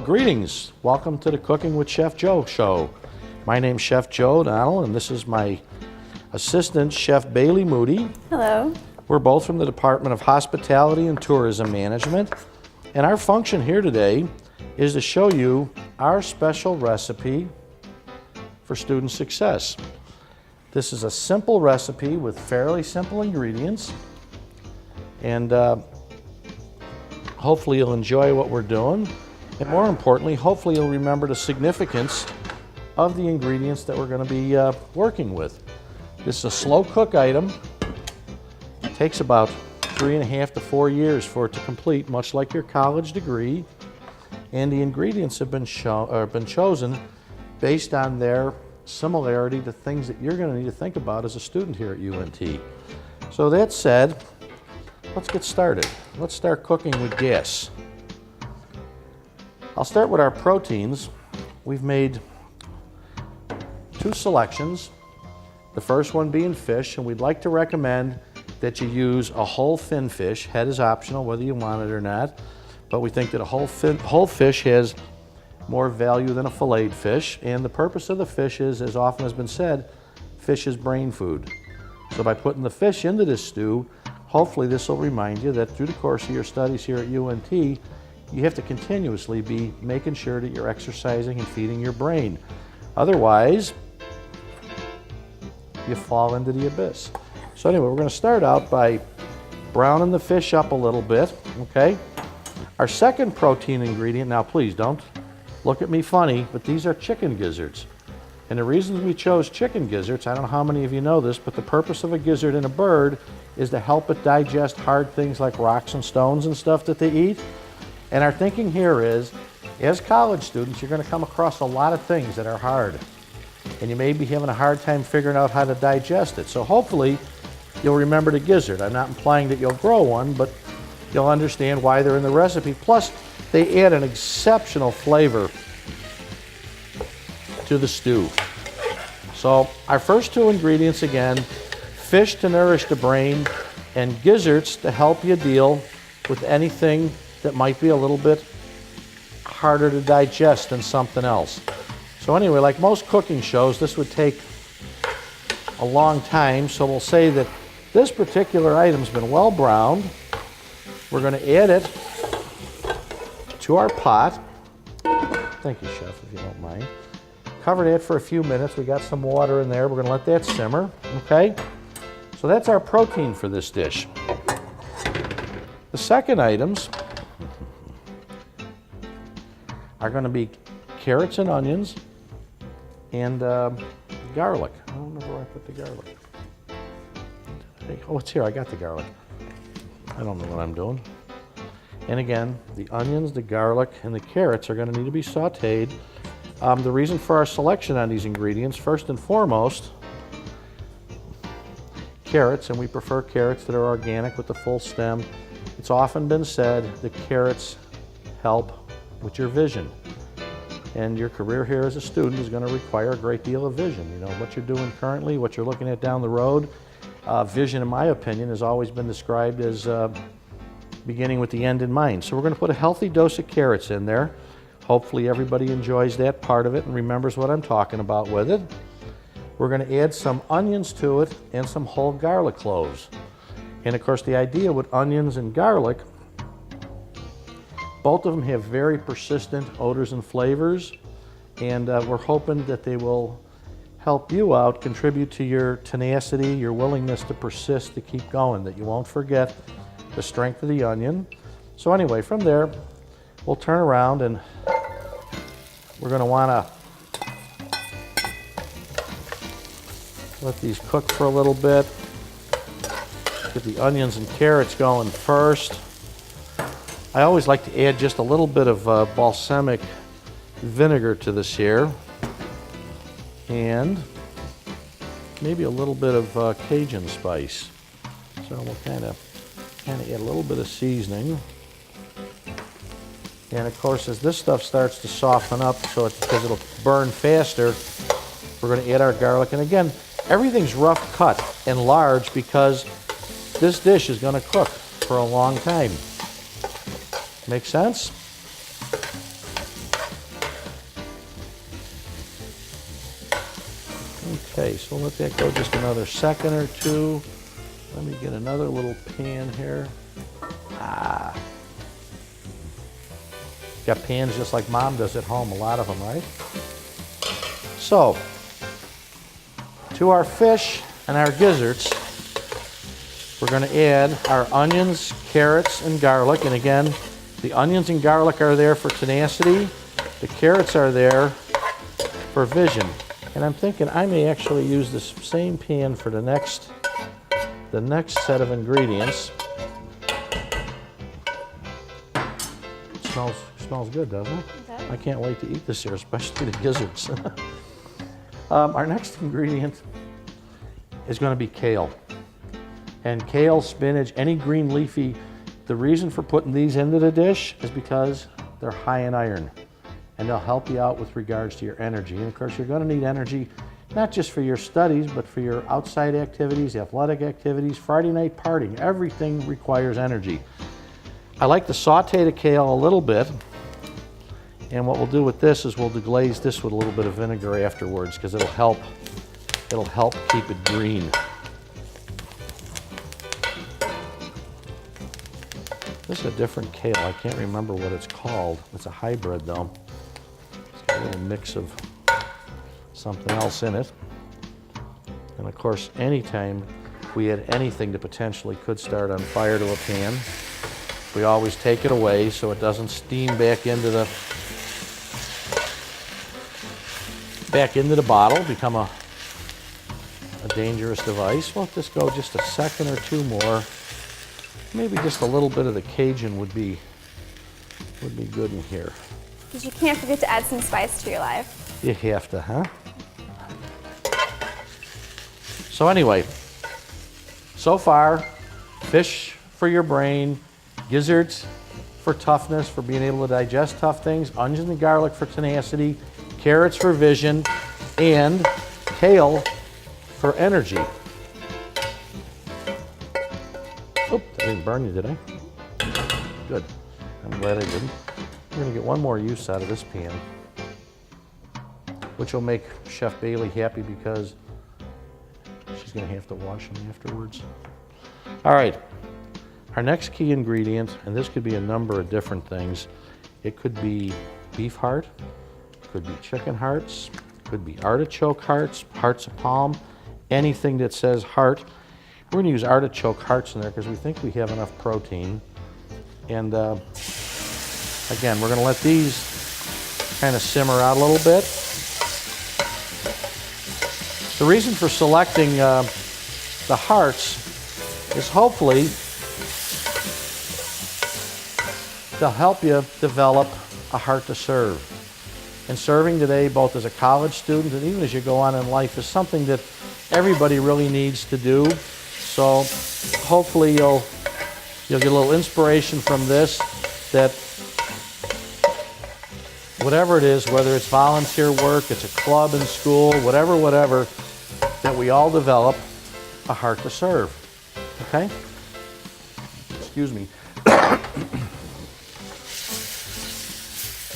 greetings. Welcome to the Cooking with Chef Joe show. My name's Chef Joe O'Donnell, and this is my assistant, Chef Bailey Moody. Hello. We're both from the Department of Hospitality and Tourism Management, and our function here today is to show you our special recipe for student success. This is a simple recipe with fairly simple ingredients, and hopefully you'll enjoy what we're doing, and more importantly, hopefully you'll remember the significance of the ingredients that we're going to be working with. This is a slow cook item. It takes about 3.5 to 4 years for it to complete, much like your college degree, and the ingredients have been chosen based on their similarity to things that you're going to need to think about as a student here at UNT. So that said, let's get started. Let's start cooking with gas. I'll start with our proteins. We've made 2 selections, the first one being fish, and we'd like to recommend that you use a whole fin fish. Head is optional whether you want it or not, but we think that a whole fish has more value than a filleted fish, and the purpose of the fish is, as often has been said, fish is brain food. So by putting the fish into this stew, hopefully this will remind you that through the course of your studies here at UNT, you have to continuously be making sure that you're exercising and feeding your brain. Otherwise, you fall into the abyss. So anyway, we're going to start out by browning the fish up a little bit, okay? Our second protein ingredient, now please don't look at me funny, but these are chicken gizzards. And the reason we chose chicken gizzards, I don't know how many of you know this, but the purpose of a gizzard in a bird is to help it digest hard things like rocks and stones and stuff that they eat. And our thinking here is, as college students, you're going to come across a lot of things that are hard. And you may be having a hard time figuring out how to digest it. So hopefully you'll remember the gizzard. I'm not implying that you'll grow one, but you'll understand why they're in the recipe. Plus, they add an exceptional flavor to the stew. So our first 2 ingredients again, fish to nourish the brain and gizzards to help you deal with anything that might be a little bit harder to digest than something else. So anyway, like most cooking shows, this would take a long time, so we'll say that this particular item's been well browned. We're going to add it to our pot. Thank you, Chef, if you don't mind. Cover that for a few minutes. We got some water in there. We're going to let that simmer, okay? So that's our protein for this dish. The second items are going to be carrots and onions and garlic. I don't know where I put the garlic. Oh, it's here. I got the garlic. I don't know what I'm doing. And again, the onions, the garlic, and the carrots are going to need to be sauteed. The reason for our selection on these ingredients, first and foremost, carrots, and we prefer carrots that are organic with the full stem. It's often been said that carrots help with your vision. And your career here as a student is going to require a great deal of vision. You know, what you're doing currently, what you're looking at down the road. Vision, in my opinion, has always been described as beginning with the end in mind. So we're going to put a healthy dose of carrots in there. Hopefully everybody enjoys that part of it and remembers what I'm talking about with it. We're going to add some onions to it and some whole garlic cloves. And of course the idea with onions and garlic, both of them have very persistent odors and flavors, and we're hoping that they will help you out, contribute to your tenacity, your willingness to persist, to keep going, that you won't forget the strength of the onion. So anyway, from there, we'll turn around and we're going to want to let these cook for a little bit. Get the onions and carrots going first. I always like to add just a little bit of balsamic vinegar to this here, and maybe a little bit of Cajun spice. So we'll kind of add a little bit of seasoning. And of course, as this stuff starts to soften up, because it'll burn faster, we're going to add our garlic. And again, everything's rough cut and large because this dish is going to cook for a long time. Make sense? Okay, so we'll let that go just another second or two. Let me get another little pan here. Got pans just like Mom does at home, a lot of them, right? So, to our fish and our gizzards, we're going to add our onions, carrots, and garlic. And again, the onions and garlic are there for tenacity. The carrots are there for vision. And I'm thinking I may actually use this same pan for the next set of ingredients. It smells good, doesn't it? Okay. I can't wait to eat this here, especially the gizzards. Our next ingredient is going to be kale. And kale, spinach, any green leafy, the reason for putting these into the dish is because they're high in iron. And they'll help you out with regards to your energy. And of course, you're going to need energy, not just for your studies, but for your outside activities, athletic activities, Friday night partying. Everything requires energy. I like to saute the kale a little bit. And what we'll do with this is we'll deglaze this with a little bit of vinegar afterwards because it'll help keep it green. This is a different kale. I can't remember what it's called. It's a hybrid though. It's got a little mix of something else in it. And of course, anytime we add anything that potentially could start on fire to a pan, we always take it away so it doesn't steam back into the bottle, become a dangerous device. We'll let this go just a second or two more. Maybe just a little bit of the Cajun would be good in here. Because you can't forget to add some spice to your life. You have to, huh? So anyway, so far, fish for your brain, gizzards for toughness, for being able to digest tough things, onions and garlic for tenacity, carrots for vision, and kale for energy. Oop, I didn't burn you, did I? Good. I'm glad I didn't. We're going to get one more use out of this pan, which will make Chef Bailey happy because she's going to have to wash them afterwards. All right. Our next key ingredient, and this could be a number of different things. It could be beef heart, could be chicken hearts, could be artichoke hearts, hearts of palm, anything that says heart. We're going to use artichoke hearts in there because we think we have enough protein. And again, we're going to let these kind of simmer out a little bit. The reason for selecting the hearts is hopefully they'll help you develop a heart to serve. And serving today, both as a college student and even as you go on in life, is something that everybody really needs to do. So hopefully you'll get a little inspiration from this, that whatever it is, whether it's volunteer work, it's a club in school, whatever, that we all develop a heart to serve. Okay? Excuse me.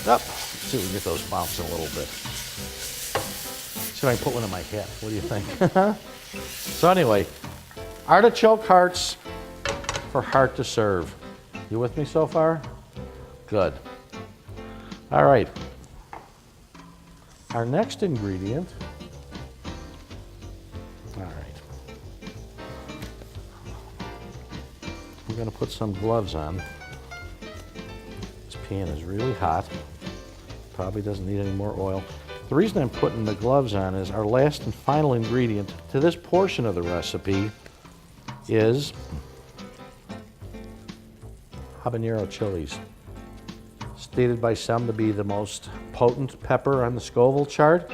Up. See if we can get those bouncing a little bit. See if I can put one in my hat. What do you think? So anyway, artichoke hearts for heart to serve. You with me so far? Good. All right. Our next ingredient. All right. We're going to put some gloves on. This pan is really hot. Probably doesn't need any more oil. The reason I'm putting the gloves on is our last and final ingredient to this portion of the recipe is habanero chilies. Stated by some to be the most potent pepper on the Scoville chart.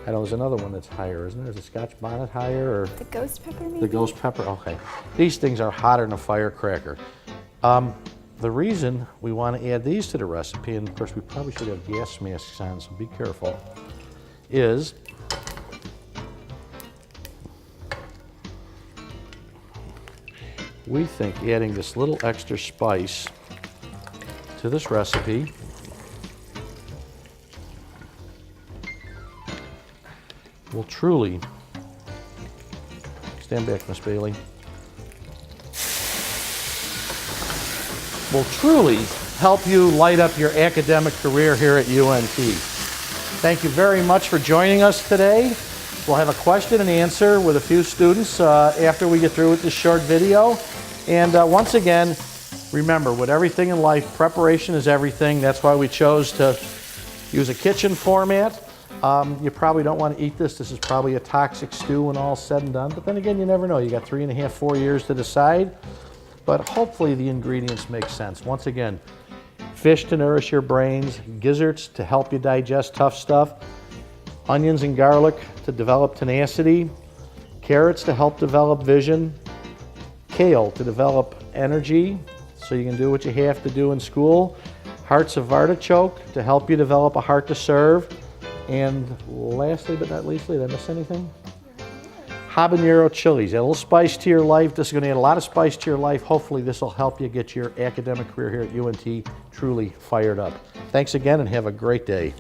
I know there's another one that's higher, isn't there? Is the Scotch bonnet higher? Or the ghost pepper, maybe? The ghost pepper, okay. These things are hotter than a firecracker. The reason we want to add these to the recipe, and of course we probably should have gas masks on, so be careful, is we think adding this little extra spice to this recipe will truly Stand back, Miss Bailey. Will truly help you light up your academic career here at UNT. Thank you very much for joining us today. We'll have a question and answer with a few students after we get through with this short video. And once again, remember, with everything in life, preparation is everything. That's why we chose to use a kitchen format. You probably don't want to eat this. This is probably a toxic stew when all's said and done. But then again, you never know. You got 3.5, 4 years to decide. But hopefully the ingredients make sense. Once again, fish to nourish your brains, gizzards to help you digest tough stuff, onions and garlic to develop tenacity, carrots to help develop vision, kale to develop energy so you can do what you have to do in school, hearts of artichoke to help you develop a heart to serve, and lastly but not leastly, did I miss anything? Habanero chilies. Add a little spice to your life. This is going to add a lot of spice to your life. Hopefully this will help you get your academic career here at UNT truly fired up. Thanks again and have a great day.